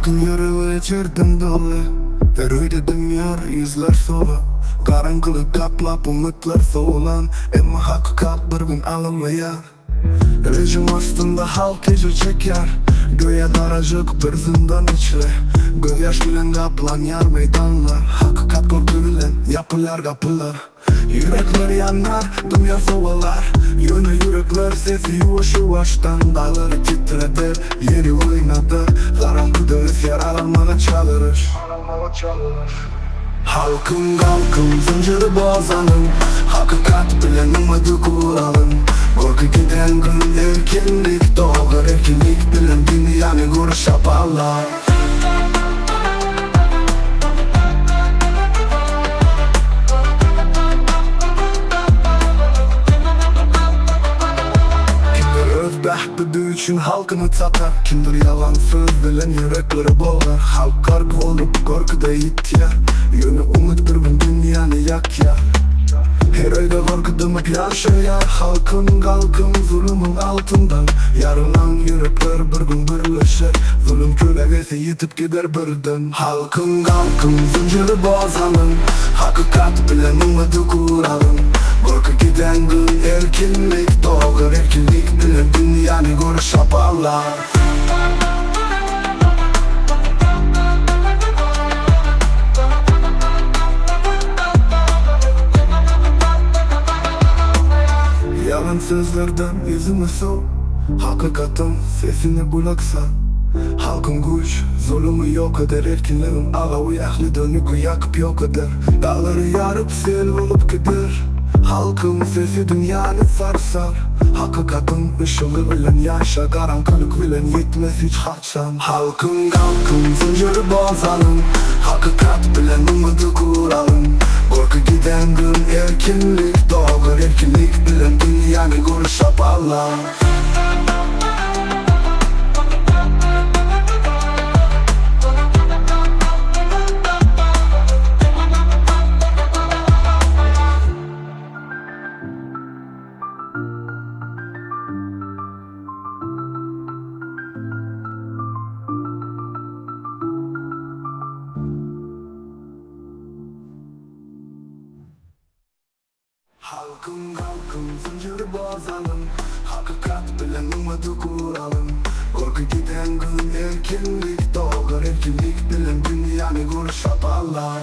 Halkın yürüyü içirdim dolu. Deruydu dünya yüzler solu. Karanlık kaplap umutlar soğulan. Ama hakikat bir gün alınmaya. Rejim aslında halk ecir çeker. Göğe daracık bir zindan içre. Göğyaş bilen kaplan yar meydanlar. Hakikat korkulan yapılar kapılar. Yürekler yanar, dünya soğular. Yönü yürekler sesi yuvaş yuvaştan. Dağları titredir, yeri oynadı. Karanlıkta öfyer aranmağa çalırır. Halkın kalkın zinciri bozanın. Hakikat bilen umadu kuralın. Korku giden gün erkinlik doğar. Erkinlik bilen dünyanı görüş yaparlar. Behbedi için halkını satar. Kimdir yalan söz bilen yürekleri boğar. Halk kargı olup korkuda ihtiyar. Yönü umut bir gün dünyanı yakar. Her ayda korkudumak yaşayar. Halkın kalkın zulümün altından. Yarılan yürekler bir gün birleşir. Zulüm kölgesi yitip gider birden. Halkın kalkın zinciri bozanın. Hakikat bilen umudu kuralın. Korku giden gün erkinlik doğar. Erkinlik bilen dünyanı görüş yaparlar. Yalan sözlerden yüzümü soğ. Hakikatin sesini kulak sal. Halkın güç zulümü yok eder. Erkinlerin ağavi ahli dönükü yakıp yok eder. Dağları yarıp sel olup gider. Halkın sesi dünyanı sarsar. Hakikatin ışığı bilen yaşa. Karanlık bilen yetmez hiç haçan. Halkın kalkın zinciri bozalım. Hakikat bilen umudu kuralım. Korku giden gün erkinlik doğar. Erkinlik bilen dünyanı görüş yaparlar. Halkın kalkın zinciri bozalım. Hakikat bilen umudu kuralım. Korku giden gün erkinlik doğar. Erkinlik bilen dünyanı görüş yaparlar.